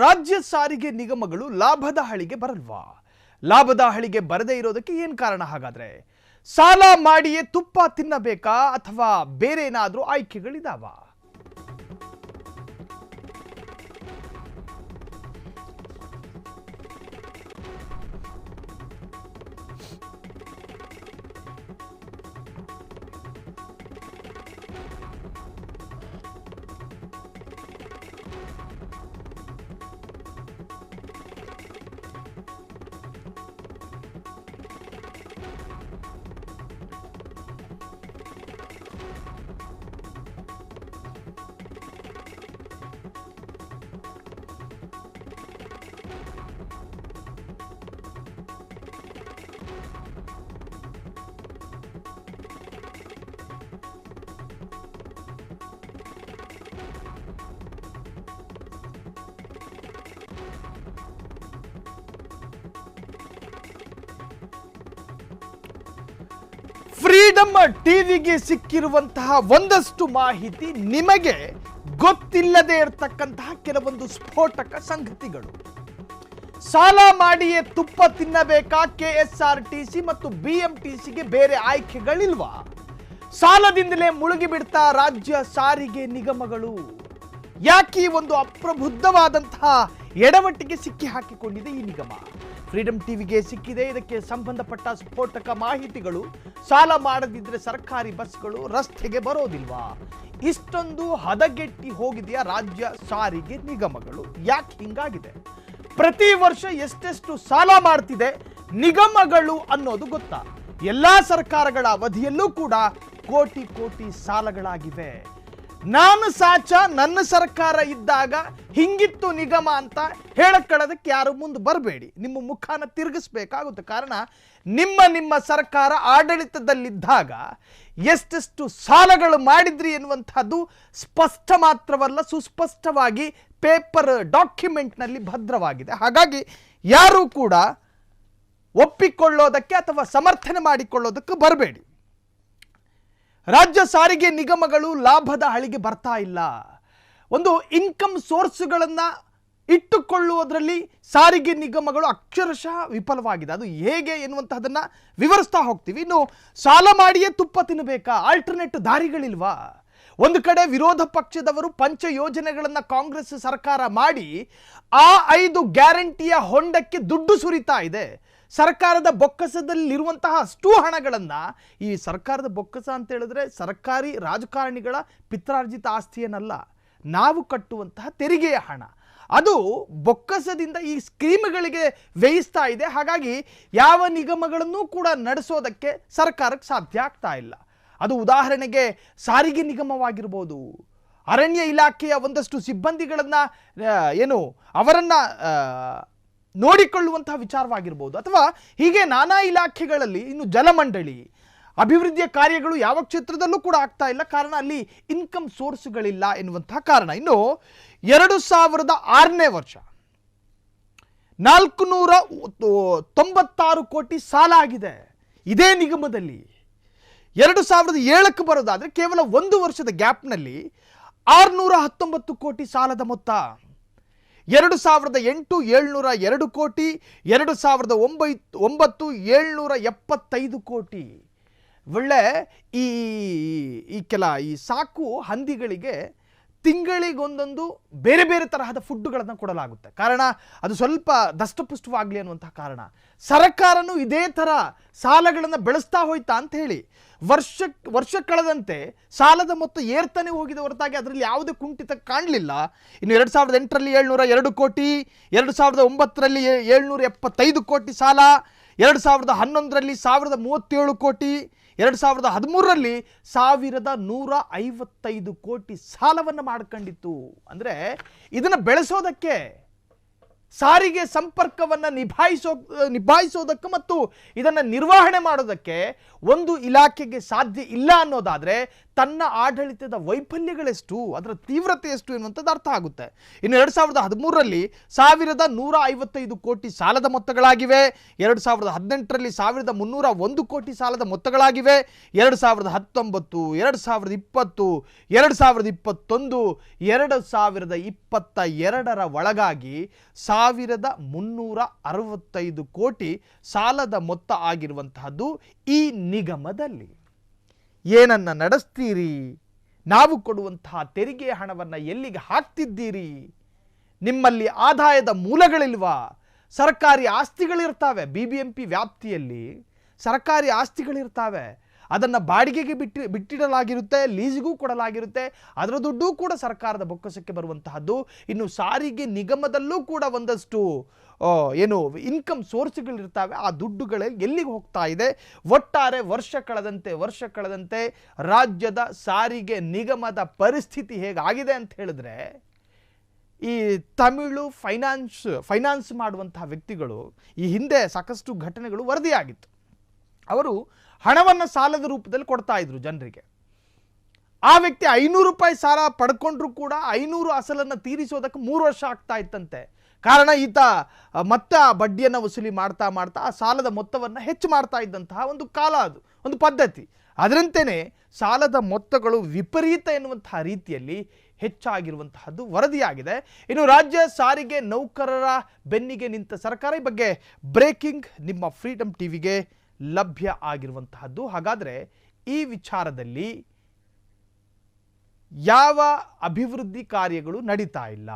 ರಾಜ್ಯ ಸಾರಿಗೆ ನಿಗಮಗಳು ಲಾಭದ ಹಳಿಗೆ ಬರಲ್ವಾ? ಲಾಭದ ಹಳಿಗೆ ಬರದೇ ಇರೋದಕ್ಕೆ ಏನು ಕಾರಣ ಹಾಗಾದ್ರೆ? ಸಾಲ ಮಾಡಿಯೇ ತುಪ್ಪ ತಿನ್ನಬೇಕಾ ಅಥವಾ ಬೇರೆ ಏನಾದರೂ ಆಯ್ಕೆಗಳಿದಾವ? ಫ್ರೀಡಮ್ ಟಿವಿಗೆ ಸಿಕ್ಕಿರುವಂತಹ ಒಂದಷ್ಟು ಮಾಹಿತಿ ನಿಮಗೆ ಗೊತ್ತಿಲ್ಲದೆ ಇರತಕ್ಕಂತಹ ಕೆಲವೊಂದು ಸ್ಫೋಟಕ ಸಂಗತಿಗಳು. ಸಾಲ ಮಾಡಿಯೇ ತುಪ್ಪ ತಿನ್ನಬೇಕಾ? ಕೆಎಸ್ಆರ್ಟಿಸಿ ಮತ್ತು ಬಿಎಂಟಿಸಿಗೆ ಬೇರೆ ಆಯ್ಕೆಗಳಿಲ್ವಾ? ಸಾಲದಿಂದಲೇ ಮುಳುಗಿ ಬಿಡ್ತಾ ರಾಜ್ಯ ಸಾರಿಗೆ ನಿಗಮಗಳು? ಯಾಕೆ ಒಂದು ಅಪ್ರಬುದ್ಧವಾದಂತಹ ಎಡವಟ್ಟಿಗೆ ಸಿಕ್ಕಿ ಹಾಕಿಕೊಂಡಿದೆ ಈ ನಿಗಮ? ಫ್ರೀಡಮ್ ಟಿವಿಗೆ ಸಿಕ್ಕಿದೆ ಇದಕ್ಕೆ ಸಂಬಂಧಪಟ್ಟ ಸ್ಫೋಟಕ ಮಾಹಿತಿಗಳು. ಸಾಲ ಮಾಡದಿದ್ರೆ ಸರ್ಕಾರಿ ಬಸ್ಗಳು ರಸ್ತೆಗೆ ಬರೋದಿಲ್ವಾ? ಇಷ್ಟೊಂದು ಹದಗೆಟ್ಟಿ ಹೋಗಿದೆಯಾ ರಾಜ್ಯ ಸಾರಿಗೆ ನಿಗಮಗಳು? ಯಾಕೆ ಹಿಂಗಾಗಿದೆ? ಪ್ರತಿ ವರ್ಷ ಎಷ್ಟೆಷ್ಟು ಸಾಲ ಮಾಡ್ತಿದೆ ನಿಗಮಗಳು ಅನ್ನೋದು ಗೊತ್ತಾ? ಎಲ್ಲಾ ಸರ್ಕಾರಗಳ ಅವಧಿಯಲ್ಲೂ ಕೂಡ ಕೋಟಿ ಕೋಟಿ ಸಾಲಗಳಾಗಿವೆ. ನಾನು ಸಾಚ ನನ್ನ ಸರ್ಕಾರ ಇದ್ದಾಗ ಹಿಂಗಿತ್ತು ನಿಗಮ ಅಂತ ಹೇಳಕ್ಕಳದಕ್ಕೆ ಯಾರು ಮುಂದೆ ಬರಬೇಡಿ. ನಿಮ್ಮ ಮುಖಾನ ತಿರುಗಿಸ್ಬೇಕಾಗುತ್ತೆ. ಕಾರಣ ನಿಮ್ಮ ಸರ್ಕಾರ ಆಡಳಿತದಲ್ಲಿದ್ದಾಗ ಎಷ್ಟೆಷ್ಟು ಸಾಲಗಳು ಮಾಡಿದ್ರಿ ಎನ್ನುವಂಥದ್ದು ಸ್ಪಷ್ಟ ಮಾತ್ರವಲ್ಲ, ಸುಸ್ಪಷ್ಟವಾಗಿ ಪೇಪರ್ ಡಾಕ್ಯುಮೆಂಟ್ನಲ್ಲಿ ಭದ್ರವಾಗಿದೆ. ಹಾಗಾಗಿ ಯಾರೂ ಕೂಡ ಒಪ್ಪಿಕೊಳ್ಳೋದಕ್ಕೆ ಅಥವಾ ಸಮರ್ಥನೆ ಮಾಡಿಕೊಳ್ಳೋದಕ್ಕೆ ಬರಬೇಡಿ. ರಾಜ್ಯ ಸಾರಿಗೆ ನಿಗಮಗಳು ಲಾಭದ ಹಳಿಗೆ ಬರ್ತಾ ಇಲ್ಲ. ಒಂದು ಇನ್ಕಮ್ ಸೋರ್ಸ್ಗಳನ್ನು ಇಟ್ಟುಕೊಳ್ಳುವುದರಲ್ಲಿ ಸಾರಿಗೆ ನಿಗಮಗಳು ಅಕ್ಷರಶಃ ವಿಫಲವಾಗಿದೆ. ಅದು ಹೇಗೆ ಎನ್ನುವಂತಹದನ್ನು ವಿವರಿಸ್ತಾ ಹೋಗ್ತೀವಿ. ಇನ್ನು ಸಾಲ ಮಾಡಿಯೇ ತುಪ್ಪ ತಿನ್ನಬೇಕಾ? ಆಲ್ಟರ್ನೇಟ್ ದಾರಿಗಳಿಲ್ವಾ? ಒಂದು ಕಡೆ ವಿರೋಧ ಪಕ್ಷದವರು ಪಂಚ ಯೋಜನೆಗಳನ್ನು ಕಾಂಗ್ರೆಸ್ ಸರ್ಕಾರ ಮಾಡಿ ಆ 5 ಗ್ಯಾರಂಟಿಯ ಹೊಂಡಕ್ಕೆ ದುಡ್ಡು ಸುರಿತಾ ಇದೆ. ಸರ್ಕಾರದ ಬೊಕ್ಕಸದಲ್ಲಿರುವಂತಹ ಅಷ್ಟು ಹಣಗಳನ್ನು, ಈ ಸರ್ಕಾರದ ಬೊಕ್ಕಸ ಅಂತ ಹೇಳಿದ್ರೆ ಸರ್ಕಾರಿ ರಾಜಕಾರಣಿಗಳ ಪಿತ್ರಾರ್ಜಿತ ಆಸ್ತಿಯನ್ನಲ್ಲ, ನಾವು ಕಟ್ಟುವಂತಹ ತೆರಿಗೆಯ ಹಣ, ಅದು ಬೊಕ್ಕಸದಿಂದ ಈ ಸ್ಕೀಮ್ಗಳಿಗೆ ವ್ಯಯಿಸ್ತಾ ಇದೆ. ಹಾಗಾಗಿ ಯಾವ ನಿಗಮಗಳನ್ನು ಕೂಡ ನಡೆಸೋದಕ್ಕೆ ಸರ್ಕಾರಕ್ಕೆ ಸಾಧ್ಯ ಆಗ್ತಾ ಇಲ್ಲ. ಅದು ಉದಾಹರಣೆಗೆ ಸಾರಿಗೆ ನಿಗಮವಾಗಿರ್ಬೋದು, ಅರಣ್ಯ ಇಲಾಖೆಯ ಒಂದಷ್ಟು ಸಿಬ್ಬಂದಿಗಳನ್ನು ಅವರನ್ನು ನೋಡಿಕೊಳ್ಳುವಂತಹ ವಿಚಾರವಾಗಿರ್ಬೋದು, ಅಥವಾ ಹೀಗೆ ನಾನಾ ಇಲಾಖೆಗಳಲ್ಲಿ, ಇನ್ನು ಜಲಮಂಡಳಿ ಅಭಿವೃದ್ಧಿಯ ಕಾರ್ಯಗಳು ಯಾವ ಕ್ಷೇತ್ರದಲ್ಲೂ ಕೂಡ ಆಗ್ತಾ ಇಲ್ಲ. ಕಾರಣ ಅಲ್ಲಿ ಇನ್ಕಮ್ ಸೋರ್ಸ್ಗಳಿಲ್ಲ ಎನ್ನುವಂತಹ ಕಾರಣ. ಇನ್ನು 2006ನೇ ವರ್ಷ 496 ಕೋಟಿ ಸಾಲ ಆಗಿದೆ ಇದೇ ನಿಗಮದಲ್ಲಿ. 2007ಕ್ಕೆ ಬರೋದಾದ್ರೆ ಕೇವಲ ಒಂದು ವರ್ಷದ ಗ್ಯಾಪ್ನಲ್ಲಿ 619 ಕೋಟಿ ಸಾಲದ ಮೊತ್ತ. 2008 702 ಕೋಟಿ, 2009 775 ಕೋಟಿ. ಒಳ್ಳೆ ಈ ಸಾಕು ಹಂದಿಗಳಿಗೆ ತಿಂಗಳಿಗೊಂದೊಂದು ಬೇರೆ ಬೇರೆ ತರಹದ ಫುಡ್ಗಳನ್ನು ಕೊಡಲಾಗುತ್ತೆ. ಕಾರಣ ಅದು ಸ್ವಲ್ಪ ದಷ್ಟಪುಷ್ಟವಾಗಲಿ ಅನ್ನುವಂತಹ ಕಾರಣ. ಸರ್ಕಾರನೂ ಇದೇ ಥರ ಸಾಲಗಳನ್ನು ಬೆಳೆಸ್ತಾ ಹೋಯ್ತಾ ಅಂತ ಹೇಳಿ ವರ್ಷ ಕಳೆದಂತೆ ಸಾಲದ ಮೊತ್ತ ಏರ್ತಾನೆ ಹೋಗಿದೆ ಹೊರತಾಗಿ ಅದರಲ್ಲಿ ಯಾವುದೇ ಕುಂಠಿತ ಕಾಣಲಿಲ್ಲ. ಇನ್ನು 2008ರಲ್ಲಿ 702 ಕೋಟಿ, 2009ರಲ್ಲಿ 775 ಕೋಟಿ ಸಾಲ, 2011ರಲ್ಲಿ 1037 ಕೋಟಿ, 2013ರಲ್ಲಿ 1155 ಕೋಟಿ ಸಾಲವನ್ನು ಮಾಡ್ಕೊಂಡಿತ್ತು. ಅಂದರೆ ಇದನ್ನು ಬೆಳೆಸೋದಕ್ಕೆ, ಸಾರಿಗೆ ಸಂಪರ್ಕವನ್ನು ನಿಭಾಯಿಸೋದಕ್ಕೆ ಮತ್ತು ಇದನ್ನು ನಿರ್ವಹಣೆ ಮಾಡೋದಕ್ಕೆ ಒಂದು ಇಲಾಖೆಗೆ ಸಾಧ್ಯ ಇಲ್ಲ ಅನ್ನೋದಾದರೆ ತನ್ನ ಆಡಳಿತದ ವೈಫಲ್ಯಗಳೆಷ್ಟು, ಅದರ ತೀವ್ರತೆ ಎಷ್ಟು ಎನ್ನುವಂಥದ್ದು ಅರ್ಥ ಆಗುತ್ತೆ. ಇನ್ನು 2013ರಲ್ಲಿ 1155 ಕೋಟಿ ಸಾಲದ ಮೊತ್ತಗಳಾಗಿವೆ. 2018ರಲ್ಲಿ 1301 ಕೋಟಿ ಸಾಲದ ಮೊತ್ತಗಳಾಗಿವೆ. 2019, 2020, 2021, 2022ರ ಒಳಗಾಗಿ 1365 ಕೋಟಿ ಸಾಲದ ಮೊತ್ತ ಆಗಿರುವಂತಹದ್ದು ಈ ನಿಗಮದಲ್ಲಿ. ಏನನ್ನ ನಡೆಸ್ತೀರಿ? ನಾವು ಕೊಡುವಂತಹ ತೆರಿಗೆ ಹಣವನ್ನು ಎಲ್ಲಿಗೆ ಹಾಕ್ತಿದ್ದೀರಿ? ನಿಮ್ಮಲ್ಲಿ ಆದಾಯದ ಮೂಲಗಳಿಲ್ವಾ? ಸರ್ಕಾರಿ ಆಸ್ತಿಗಳಿರ್ತಾವೆ, BBMP ವ್ಯಾಪ್ತಿಯಲ್ಲಿ ಸರ್ಕಾರಿ ಆಸ್ತಿಗಳಿರ್ತಾವೆ, ಅದನ್ನು ಬಾಡಿಗೆಗೆ ಬಿಟ್ಟಿಡಲಾಗಿರುತ್ತೆ, ಲೀಸಿಗೂ ಕೊಡಲಾಗಿರುತ್ತೆ, ಅದರ ದುಡ್ಡು ಕೂಡ ಸರ್ಕಾರದ ಬೊಕ್ಕಸಕ್ಕೆ ಬರುವಂತಹದ್ದು. ಇನ್ನು ಸಾರಿಗೆ ನಿಗಮದಲ್ಲೂ ಕೂಡ ಒಂದಷ್ಟು ಏನು ಇನ್ಕಮ್ ಸೋರ್ಸ್ಗಳಿರ್ತಾವೆ, ಆ ದುಡ್ಡುಗಳೇ ಎಲ್ಲಿಗೆ ಹೋಗ್ತಾ ಇದೆ? ಒಟ್ಟಾರೆ ವರ್ಷ ಕಳೆದಂತೆ ರಾಜ್ಯದ ಸಾರಿಗೆ ನಿಗಮದ ಪರಿಸ್ಥಿತಿ ಹೇಗಾಗಿದೆ ಅಂತ ಹೇಳಿದ್ರೆ, ಈ ತಮಿಳು ಫೈನಾನ್ಸ್ ಮಾಡುವಂತಹ ವ್ಯಕ್ತಿಗಳು ಈ ಹಿಂದೆ ಸಾಕಷ್ಟು ಘಟನೆಗಳು ವರದಿಯಾಗಿತ್ತು. ಅವರು ಹಣವನ್ನು ಸಾಲದ ರೂಪದಲ್ಲಿ ಕೊಡ್ತಾ ಇದ್ರು ಜನರಿಗೆ. ಆ ವ್ಯಕ್ತಿ 500 ರೂಪಾಯಿ ಸಾಲ ಪಡ್ಕೊಂಡ್ರು ಕೂಡ 500 ಅಸಲನ್ನು ತೀರಿಸೋದಕ್ಕೆ 3 ವರ್ಷ ಆಗ್ತಾ ಇತ್ತಂತೆ. ಕಾರಣ ಈತ ಮತ್ತೆ ಆ ಬಡ್ಡಿಯನ್ನು ವಸೂಲಿ ಮಾಡ್ತಾ ಆ ಸಾಲದ ಮೊತ್ತವನ್ನು ಹೆಚ್ಚು ಮಾಡ್ತಾ ಇದ್ದಂತಹ ಒಂದು ಕಾಲ, ಅದು ಒಂದು ಪದ್ಧತಿ. ಅದರಂತೆಯೇ ಸಾಲದ ಮೊತ್ತಗಳು ವಿಪರೀತ ಎನ್ನುವಂತಹ ರೀತಿಯಲ್ಲಿ ಹೆಚ್ಚಾಗಿರುವಂತಹದ್ದು ವರದಿಯಾಗಿದೆ. ಇನ್ನು ರಾಜ್ಯ ಸಾರಿಗೆ ನೌಕರರ ಬೆನ್ನಿಗೆ ನಿಂತ ಸರ್ಕಾರ, ಈ ಬಗ್ಗೆ ಬ್ರೇಕಿಂಗ್ ನಿಮ್ಮ ಫ್ರೀಡಮ್ ಟಿವಿಗೆ ಲಭ್ಯ ಆಗಿರುವಂತಹದ್ದು. ಹಾಗಾದರೆ ಈ ವಿಚಾರದಲ್ಲಿ ಯಾವ ಅಭಿವೃದ್ಧಿ ಕಾರ್ಯಗಳು ನಡೀತಾ ಇಲ್ಲ?